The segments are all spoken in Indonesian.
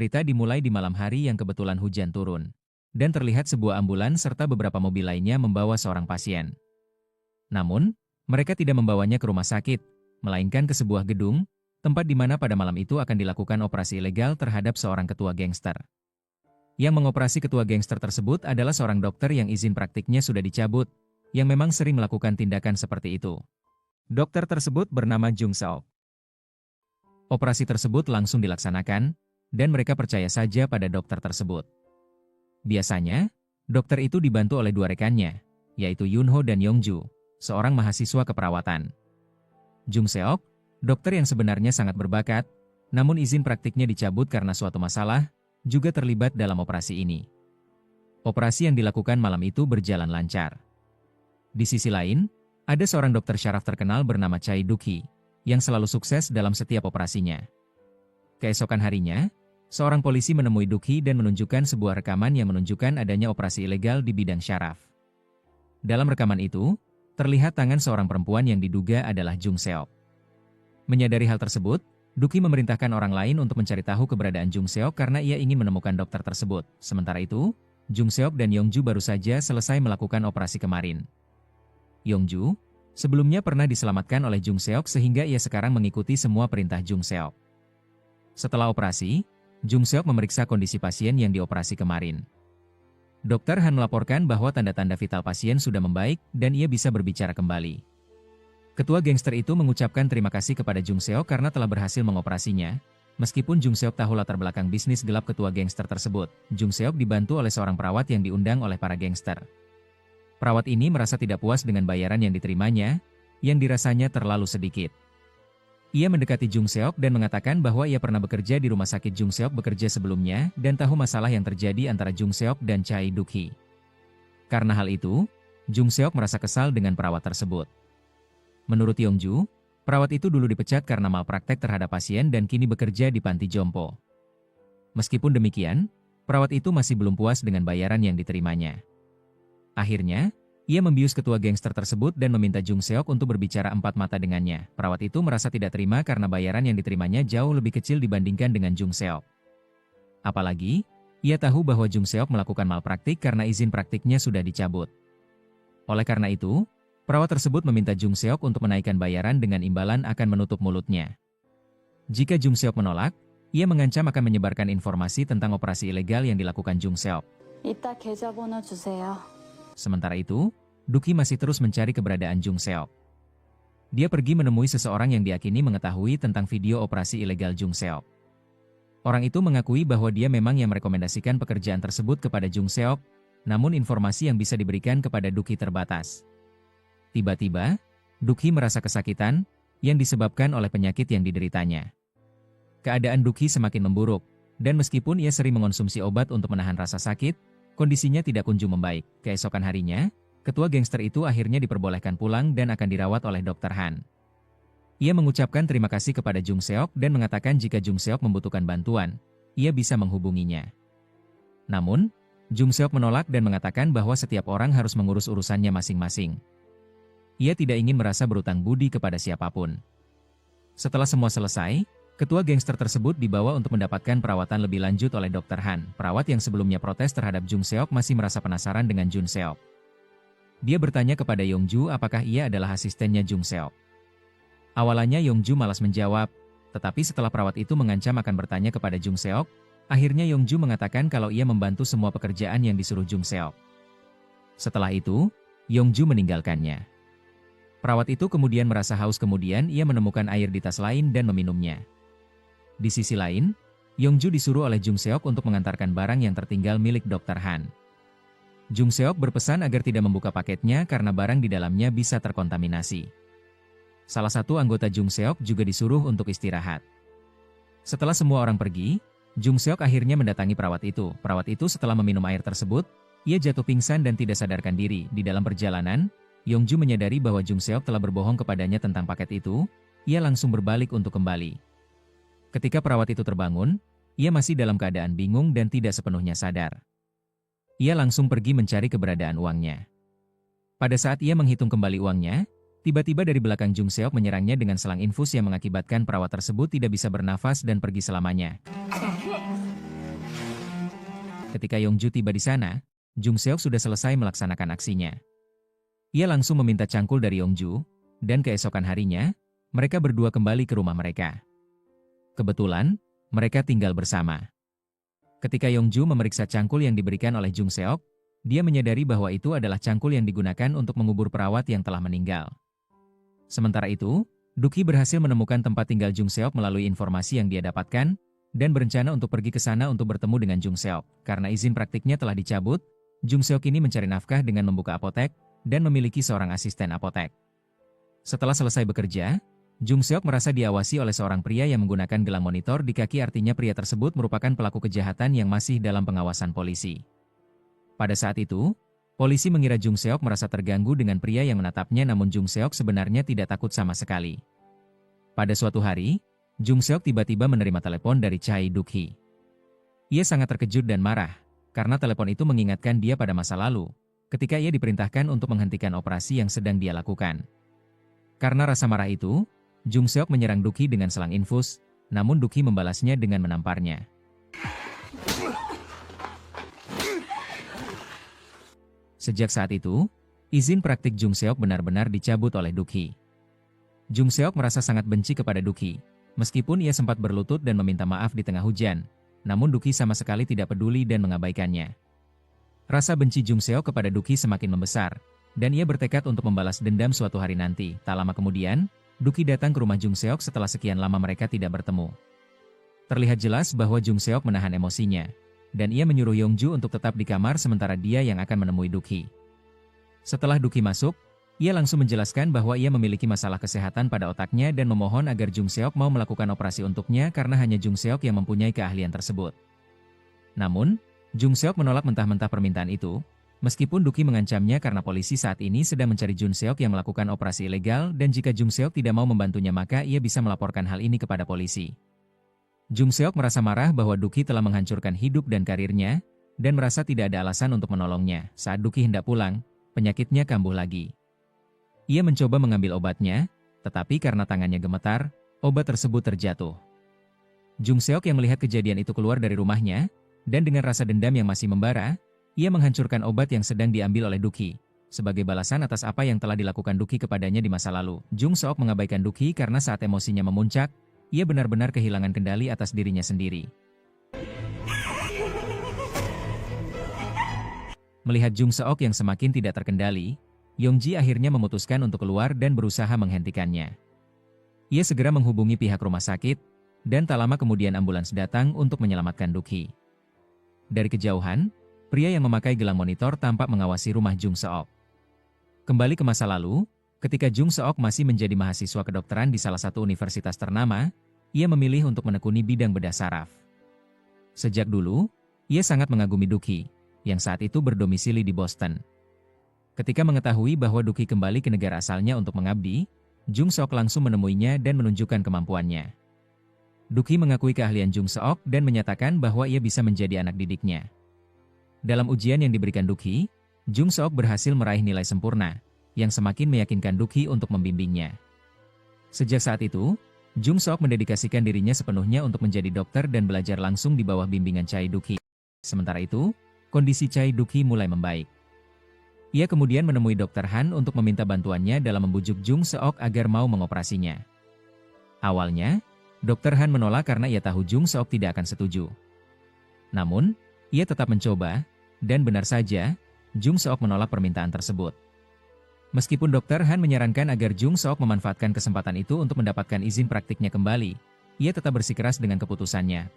cerita dimulai di malam hari yang kebetulan hujan turun. Dan terlihat sebuah ambulans serta beberapa mobil lainnya membawa seorang pasien. Namun, mereka tidak membawanya ke rumah sakit, melainkan ke sebuah gedung, tempat di mana pada malam itu akan dilakukan operasi ilegal terhadap seorang ketua gangster. Yang mengoperasi ketua gangster tersebut adalah seorang dokter yang izin praktiknya sudah dicabut, yang memang sering melakukan tindakan seperti itu. Dokter tersebut bernama Jung Seok. Operasi tersebut langsung dilaksanakan, dan mereka percaya saja pada dokter tersebut. Biasanya, dokter itu dibantu oleh dua rekannya, yaitu Yunho dan Yongju, seorang mahasiswa keperawatan. Jung Seok, dokter yang sebenarnya sangat berbakat, namun izin praktiknya dicabut karena suatu masalah, juga terlibat dalam operasi ini. Operasi yang dilakukan malam itu berjalan lancar. Di sisi lain, ada seorang dokter syaraf terkenal bernama Chai Duk-hee, yang selalu sukses dalam setiap operasinya. Keesokan harinya, seorang polisi menemui Duk-hee dan menunjukkan sebuah rekaman yang menunjukkan adanya operasi ilegal di bidang syaraf. Dalam rekaman itu, terlihat tangan seorang perempuan yang diduga adalah Jung Seok. Menyadari hal tersebut, Duk-hee memerintahkan orang lain untuk mencari tahu keberadaan Jung Seok karena ia ingin menemukan dokter tersebut. Sementara itu, Jung Seok dan Yongju baru saja selesai melakukan operasi kemarin. Yongju, sebelumnya pernah diselamatkan oleh Jung Seok sehingga ia sekarang mengikuti semua perintah Jung Seok. Setelah operasi, Jung Seok memeriksa kondisi pasien yang dioperasi kemarin. Dokter Han melaporkan bahwa tanda-tanda vital pasien sudah membaik dan ia bisa berbicara kembali. Ketua gangster itu mengucapkan terima kasih kepada Jung Seok karena telah berhasil mengoperasinya. Meskipun Jung Seok tahu latar belakang bisnis gelap ketua gangster tersebut, Jung Seok dibantu oleh seorang perawat yang diundang oleh para gangster. Perawat ini merasa tidak puas dengan bayaran yang diterimanya, yang dirasanya terlalu sedikit. Ia mendekati Jung Seok dan mengatakan bahwa ia pernah bekerja di rumah sakit Jung Seok bekerja sebelumnya dan tahu masalah yang terjadi antara Jung Seok dan Chai Duk-hee. Karena hal itu, Jung Seok merasa kesal dengan perawat tersebut. Menurut Yongju, perawat itu dulu dipecat karena malpraktek terhadap pasien dan kini bekerja di panti jompo. Meskipun demikian, perawat itu masih belum puas dengan bayaran yang diterimanya. Akhirnya, ia membius ketua gangster tersebut dan meminta Jung Seok untuk berbicara empat mata dengannya. Perawat itu merasa tidak terima karena bayaran yang diterimanya jauh lebih kecil dibandingkan dengan Jung Seok. Apalagi, ia tahu bahwa Jung Seok melakukan malpraktik karena izin praktiknya sudah dicabut. Oleh karena itu, perawat tersebut meminta Jung Seok untuk menaikkan bayaran dengan imbalan akan menutup mulutnya. Jika Jung Seok menolak, ia mengancam akan menyebarkan informasi tentang operasi ilegal yang dilakukan Jung Seok. 이따 계좌번호 주세요. Sementara itu, Duk-hee masih terus mencari keberadaan Jung Seok. Dia pergi menemui seseorang yang diyakini mengetahui tentang video operasi ilegal Jung Seok. Orang itu mengakui bahwa dia memang yang merekomendasikan pekerjaan tersebut kepada Jung Seok, namun informasi yang bisa diberikan kepada Duk-hee terbatas. Tiba-tiba, Duk-hee merasa kesakitan, yang disebabkan oleh penyakit yang dideritanya. Keadaan Duk-hee semakin memburuk, dan meskipun ia sering mengonsumsi obat untuk menahan rasa sakit, kondisinya tidak kunjung membaik. Keesokan harinya, ketua gangster itu akhirnya diperbolehkan pulang dan akan dirawat oleh Dr. Han. Ia mengucapkan terima kasih kepada Jung Seok dan mengatakan jika Jung Seok membutuhkan bantuan, ia bisa menghubunginya. Namun, Jung Seok menolak dan mengatakan bahwa setiap orang harus mengurus urusannya masing-masing. Ia tidak ingin merasa berutang budi kepada siapapun. Setelah semua selesai, ketua gangster tersebut dibawa untuk mendapatkan perawatan lebih lanjut oleh Dr. Han. Perawat yang sebelumnya protes terhadap Jung Seok masih merasa penasaran dengan Jung Seok. Dia bertanya kepada Yongju apakah ia adalah asistennya Jung Seok. Awalnya Yongju malas menjawab, tetapi setelah perawat itu mengancam akan bertanya kepada Jung Seok, akhirnya Yongju mengatakan kalau ia membantu semua pekerjaan yang disuruh Jung Seok. Setelah itu, Yongju meninggalkannya. Perawat itu kemudian merasa haus kemudian ia menemukan air di tas lain dan meminumnya. Di sisi lain, Yongju disuruh oleh Jung Seok untuk mengantarkan barang yang tertinggal milik Dr. Han. Jung Seok berpesan agar tidak membuka paketnya karena barang di dalamnya bisa terkontaminasi. Salah satu anggota Jung Seok juga disuruh untuk istirahat. Setelah semua orang pergi, Jung Seok akhirnya mendatangi perawat itu. Perawat itu setelah meminum air tersebut, ia jatuh pingsan dan tidak sadarkan diri. Di dalam perjalanan, Yongju menyadari bahwa Jung Seok telah berbohong kepadanya tentang paket itu, ia langsung berbalik untuk kembali. Ketika perawat itu terbangun, ia masih dalam keadaan bingung dan tidak sepenuhnya sadar. Ia langsung pergi mencari keberadaan uangnya. Pada saat ia menghitung kembali uangnya, tiba-tiba dari belakang Jung Seok menyerangnya dengan selang infus yang mengakibatkan perawat tersebut tidak bisa bernafas dan pergi selamanya. Ketika Yongju tiba di sana, Jung Seok sudah selesai melaksanakan aksinya. Ia langsung meminta cangkul dari Yongju, dan keesokan harinya, mereka berdua kembali ke rumah mereka. Kebetulan, mereka tinggal bersama. Ketika Yongju memeriksa cangkul yang diberikan oleh Jung Seok, dia menyadari bahwa itu adalah cangkul yang digunakan untuk mengubur perawat yang telah meninggal. Sementara itu, Duki berhasil menemukan tempat tinggal Jung Seok melalui informasi yang dia dapatkan, dan berencana untuk pergi ke sana untuk bertemu dengan Jung Seok. Karena izin praktiknya telah dicabut, Jung Seok ini mencari nafkah dengan membuka apotek, dan memiliki seorang asisten apotek. Setelah selesai bekerja, Jung Seok merasa diawasi oleh seorang pria yang menggunakan gelang monitor di kaki, artinya pria tersebut merupakan pelaku kejahatan yang masih dalam pengawasan polisi. Pada saat itu, polisi mengira Jung Seok merasa terganggu dengan pria yang menatapnya, namun Jung Seok sebenarnya tidak takut sama sekali. Pada suatu hari, Jung Seok tiba-tiba menerima telepon dari Chai Duk-hee. Ia sangat terkejut dan marah, karena telepon itu mengingatkan dia pada masa lalu, ketika ia diperintahkan untuk menghentikan operasi yang sedang dia lakukan. Karena rasa marah itu, Jung Seok menyerang Duk-hee dengan selang infus, namun Duk-hee membalasnya dengan menamparnya. Sejak saat itu, izin praktik Jung Seok benar-benar dicabut oleh Duk-hee. Jung Seok merasa sangat benci kepada Duk-hee, meskipun ia sempat berlutut dan meminta maaf di tengah hujan, namun Duk-hee sama sekali tidak peduli dan mengabaikannya. Rasa benci Jung Seok kepada Duk-hee semakin membesar, dan ia bertekad untuk membalas dendam suatu hari nanti. Tak lama kemudian, Duk-hee datang ke rumah Jung Seok setelah sekian lama mereka tidak bertemu. Terlihat jelas bahwa Jung Seok menahan emosinya, dan ia menyuruh Yongju untuk tetap di kamar sementara dia yang akan menemui Duk-hee. Setelah Duk-hee masuk, ia langsung menjelaskan bahwa ia memiliki masalah kesehatan pada otaknya dan memohon agar Jung Seok mau melakukan operasi untuknya karena hanya Jung Seok yang mempunyai keahlian tersebut. Namun, Jung Seok menolak mentah-mentah permintaan itu, meskipun Duk-hee mengancamnya karena polisi saat ini sedang mencari Jung Seok yang melakukan operasi ilegal dan jika Jung Seok tidak mau membantunya maka ia bisa melaporkan hal ini kepada polisi. Jung Seok merasa marah bahwa Duk-hee telah menghancurkan hidup dan karirnya, dan merasa tidak ada alasan untuk menolongnya. Saat Duk-hee hendak pulang, penyakitnya kambuh lagi. Ia mencoba mengambil obatnya, tetapi karena tangannya gemetar, obat tersebut terjatuh. Jung Seok yang melihat kejadian itu keluar dari rumahnya, dan dengan rasa dendam yang masih membara, ia menghancurkan obat yang sedang diambil oleh Duk-hee. Sebagai balasan atas apa yang telah dilakukan Duk-hee kepadanya di masa lalu, Jung Seok mengabaikan Duk-hee karena saat emosinya memuncak, ia benar-benar kehilangan kendali atas dirinya sendiri. Melihat Jung Seok yang semakin tidak terkendali, Yongji akhirnya memutuskan untuk keluar dan berusaha menghentikannya. Ia segera menghubungi pihak rumah sakit, dan tak lama kemudian ambulans datang untuk menyelamatkan Duk-hee. Dari kejauhan, pria yang memakai gelang monitor tampak mengawasi rumah Jung Seok. Kembali ke masa lalu, ketika Jung Seok masih menjadi mahasiswa kedokteran di salah satu universitas ternama, ia memilih untuk menekuni bidang bedah saraf. Sejak dulu, ia sangat mengagumi Duk-hee, yang saat itu berdomisili di Boston. Ketika mengetahui bahwa Duk-hee kembali ke negara asalnya untuk mengabdi, Jung Seok langsung menemuinya dan menunjukkan kemampuannya. Duk-hee mengakui keahlian Jung Seok dan menyatakan bahwa ia bisa menjadi anak didiknya. Dalam ujian yang diberikan Duk-hee, Jung Seok berhasil meraih nilai sempurna, yang semakin meyakinkan Duk-hee untuk membimbingnya. Sejak saat itu, Jung Seok mendedikasikan dirinya sepenuhnya untuk menjadi dokter dan belajar langsung di bawah bimbingan Chai Duk-hee. Sementara itu, kondisi Chai Duk-hee mulai membaik. Ia kemudian menemui Dr. Han untuk meminta bantuannya dalam membujuk Jung Seok agar mau mengoperasinya. Awalnya, Dr. Han menolak karena ia tahu Jung Seok tidak akan setuju. Namun, ia tetap mencoba, dan benar saja, Jung Seok menolak permintaan tersebut. Meskipun Dr. Han menyarankan agar Jung Seok memanfaatkan kesempatan itu untuk mendapatkan izin praktiknya kembali, ia tetap bersikeras dengan keputusannya.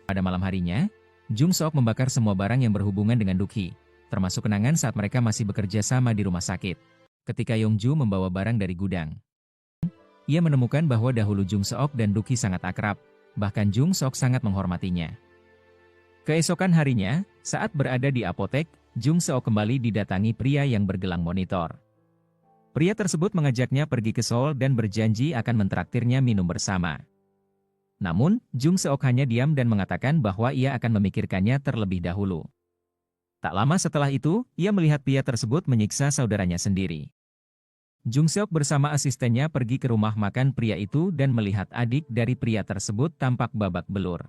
Pada malam harinya, Jung Seok membakar semua barang yang berhubungan dengan Duk-hee, termasuk kenangan saat mereka masih bekerja sama di rumah sakit. Ketika Yongju membawa barang dari gudang, ia menemukan bahwa dahulu Jung Seok dan Duk-hee sangat akrab, bahkan Jung Seok sangat menghormatinya. Keesokan harinya, saat berada di apotek, Jung Seok kembali didatangi pria yang bergelang monitor. Pria tersebut mengajaknya pergi ke Seoul dan berjanji akan mentraktirnya minum bersama. Namun, Jung Seok hanya diam dan mengatakan bahwa ia akan memikirkannya terlebih dahulu. Tak lama setelah itu, ia melihat pria tersebut menyiksa saudaranya sendiri. Jung Seok bersama asistennya pergi ke rumah makan pria itu dan melihat adik dari pria tersebut tampak babak belur.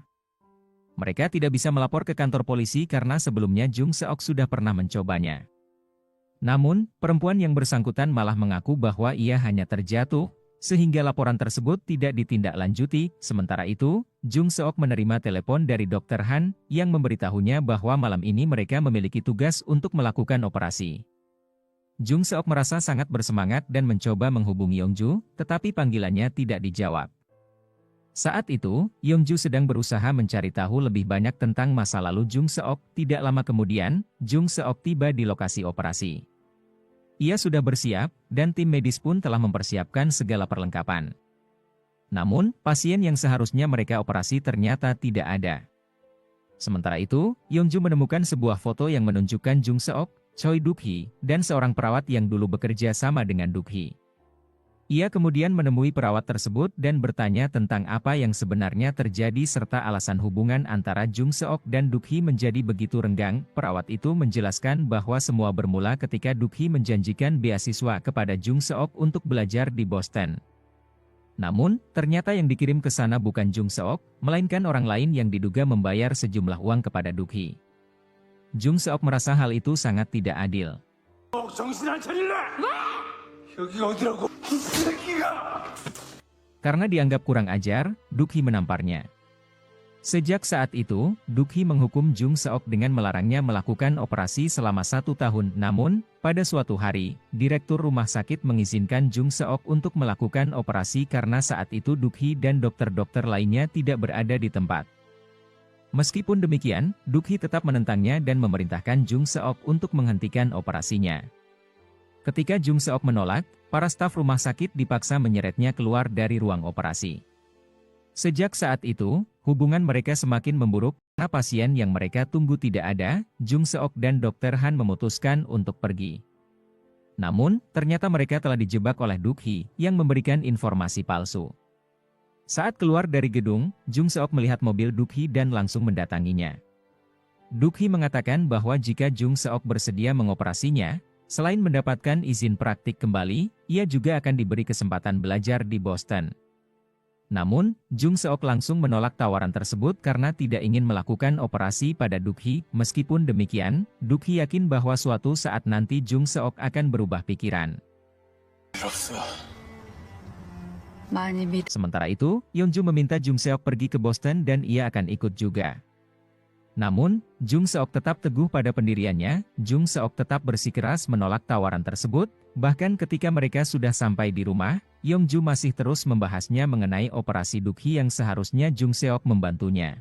Mereka tidak bisa melapor ke kantor polisi karena sebelumnya Jung Seok sudah pernah mencobanya. Namun, perempuan yang bersangkutan malah mengaku bahwa ia hanya terjatuh, sehingga laporan tersebut tidak ditindaklanjuti. Sementara itu, Jung Seok menerima telepon dari Dr. Han yang memberitahunya bahwa malam ini mereka memiliki tugas untuk melakukan operasi. Jung Seok merasa sangat bersemangat dan mencoba menghubungi Yongju, tetapi panggilannya tidak dijawab. Saat itu, Yongju sedang berusaha mencari tahu lebih banyak tentang masa lalu Jung Seok. Tidak lama kemudian, Jung Seok tiba di lokasi operasi. Ia sudah bersiap, dan tim medis pun telah mempersiapkan segala perlengkapan. Namun, pasien yang seharusnya mereka operasi ternyata tidak ada. Sementara itu, Yongju menemukan sebuah foto yang menunjukkan Jung Seok, Choi Duk-hee, dan seorang perawat yang dulu bekerja sama dengan Duk-hee. Ia kemudian menemui perawat tersebut dan bertanya tentang apa yang sebenarnya terjadi serta alasan hubungan antara Jung Seok dan Duk-hee menjadi begitu renggang. Perawat itu menjelaskan bahwa semua bermula ketika Duk-hee menjanjikan beasiswa kepada Jung Seok untuk belajar di Boston. Namun, ternyata yang dikirim ke sana bukan Jung Seok, melainkan orang lain yang diduga membayar sejumlah uang kepada Duk-hee. Jung Seok merasa hal itu sangat tidak adil. Karena dianggap kurang ajar, Duk-hee menamparnya. Sejak saat itu, Duk-hee menghukum Jung Seok dengan melarangnya melakukan operasi selama 1 tahun. Namun, pada suatu hari, direktur rumah sakit mengizinkan Jung Seok untuk melakukan operasi karena saat itu Duk-hee dan dokter-dokter lainnya tidak berada di tempat. Meskipun demikian, Duk-hee tetap menentangnya dan memerintahkan Jung Seok untuk menghentikan operasinya. Ketika Jung Seok menolak, para staf rumah sakit dipaksa menyeretnya keluar dari ruang operasi. Sejak saat itu, hubungan mereka semakin memburuk karena pasien yang mereka tunggu tidak ada. Jung Seok dan Dr. Han memutuskan untuk pergi. Namun, ternyata mereka telah dijebak oleh Duk-hee yang memberikan informasi palsu. Saat keluar dari gedung, Jung Seok melihat mobil Duk-hee dan langsung mendatanginya. Duk-hee mengatakan bahwa jika Jung Seok bersedia mengoperasinya, selain mendapatkan izin praktik kembali, ia juga akan diberi kesempatan belajar di Boston. Namun, Jung Seok langsung menolak tawaran tersebut karena tidak ingin melakukan operasi pada Duk-hee. Meskipun demikian, Duk-hee yakin bahwa suatu saat nanti Jung Seok akan berubah pikiran. Sementara itu, Yongju meminta Jung Seok pergi ke Boston dan ia akan ikut juga. Namun, Jung Seok tetap teguh pada pendiriannya. Jung Seok tetap bersikeras menolak tawaran tersebut. Bahkan ketika mereka sudah sampai di rumah, Yongju masih terus membahasnya mengenai operasi Duk-hee yang seharusnya Jung Seok membantunya.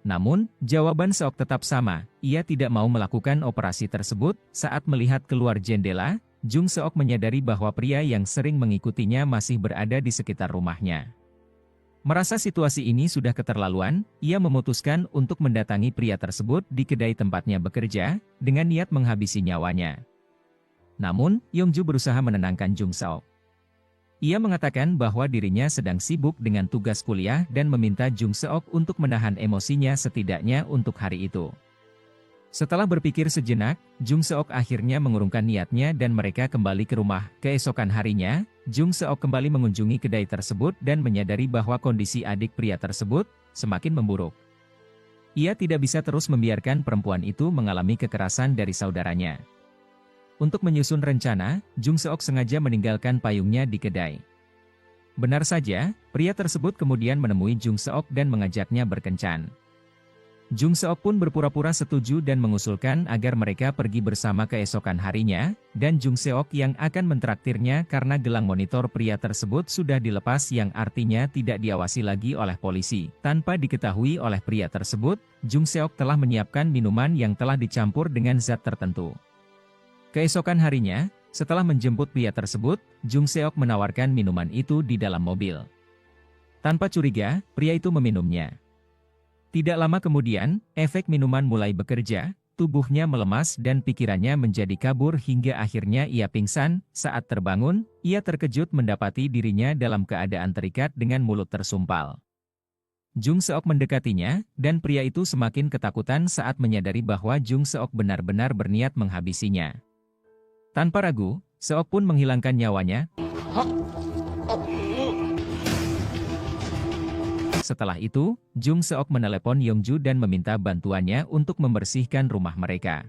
Namun, jawaban Seok tetap sama, ia tidak mau melakukan operasi tersebut. Saat melihat keluar jendela, Jung Seok menyadari bahwa pria yang sering mengikutinya masih berada di sekitar rumahnya. Merasa situasi ini sudah keterlaluan, ia memutuskan untuk mendatangi pria tersebut di kedai tempatnya bekerja, dengan niat menghabisi nyawanya. Namun, Yongju berusaha menenangkan Jung Seok. Ia mengatakan bahwa dirinya sedang sibuk dengan tugas kuliah dan meminta Jung Seok untuk menahan emosinya setidaknya untuk hari itu. Setelah berpikir sejenak, Jung Seok akhirnya mengurungkan niatnya dan mereka kembali ke rumah. Keesokan harinya, Jung Seok kembali mengunjungi kedai tersebut dan menyadari bahwa kondisi adik pria tersebut semakin memburuk. Ia tidak bisa terus membiarkan perempuan itu mengalami kekerasan dari saudaranya. Untuk menyusun rencana, Jung Seok sengaja meninggalkan payungnya di kedai. Benar saja, pria tersebut kemudian menemui Jung Seok dan mengajaknya berkencan. Jung Seok pun berpura-pura setuju dan mengusulkan agar mereka pergi bersama keesokan harinya, dan Jung Seok yang akan mentraktirnya karena gelang monitor pria tersebut sudah dilepas yang artinya tidak diawasi lagi oleh polisi. Tanpa diketahui oleh pria tersebut, Jung Seok telah menyiapkan minuman yang telah dicampur dengan zat tertentu. Keesokan harinya, setelah menjemput pria tersebut, Jung Seok menawarkan minuman itu di dalam mobil. Tanpa curiga, pria itu meminumnya. Tidak lama kemudian, efek minuman mulai bekerja, tubuhnya melemas dan pikirannya menjadi kabur hingga akhirnya ia pingsan. Saat terbangun, ia terkejut mendapati dirinya dalam keadaan terikat dengan mulut tersumpal. Jung Seok mendekatinya, dan pria itu semakin ketakutan saat menyadari bahwa Jung Seok benar-benar berniat menghabisinya. Tanpa ragu, Seok pun menghilangkan nyawanya. Setelah itu, Jung Seok menelepon Yongju dan meminta bantuannya untuk membersihkan rumah mereka.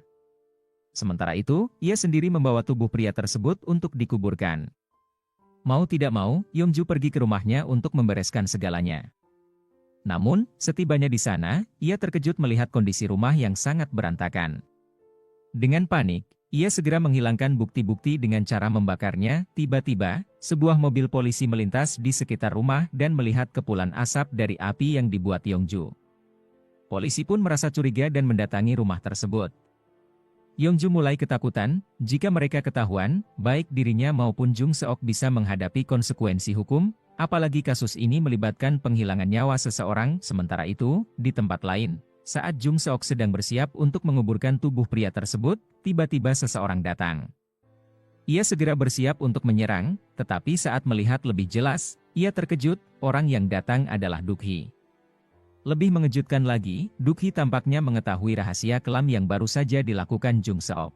Sementara itu, ia sendiri membawa tubuh pria tersebut untuk dikuburkan. Mau tidak mau, Yongju pergi ke rumahnya untuk membereskan segalanya. Namun, setibanya di sana, ia terkejut melihat kondisi rumah yang sangat berantakan. Dengan panik, ia segera menghilangkan bukti-bukti dengan cara membakarnya. Tiba-tiba, sebuah mobil polisi melintas di sekitar rumah dan melihat kepulan asap dari api yang dibuat Yongju. Polisi pun merasa curiga dan mendatangi rumah tersebut. Yongju mulai ketakutan, jika mereka ketahuan, baik dirinya maupun Jung Seok bisa menghadapi konsekuensi hukum, apalagi kasus ini melibatkan penghilangan nyawa seseorang. Sementara itu, di tempat lain, saat Jung Seok sedang bersiap untuk menguburkan tubuh pria tersebut, tiba-tiba seseorang datang. Ia segera bersiap untuk menyerang, tetapi saat melihat lebih jelas, ia terkejut, orang yang datang adalah Duk-hee. Lebih mengejutkan lagi, Duk-hee tampaknya mengetahui rahasia kelam yang baru saja dilakukan Jung Seok.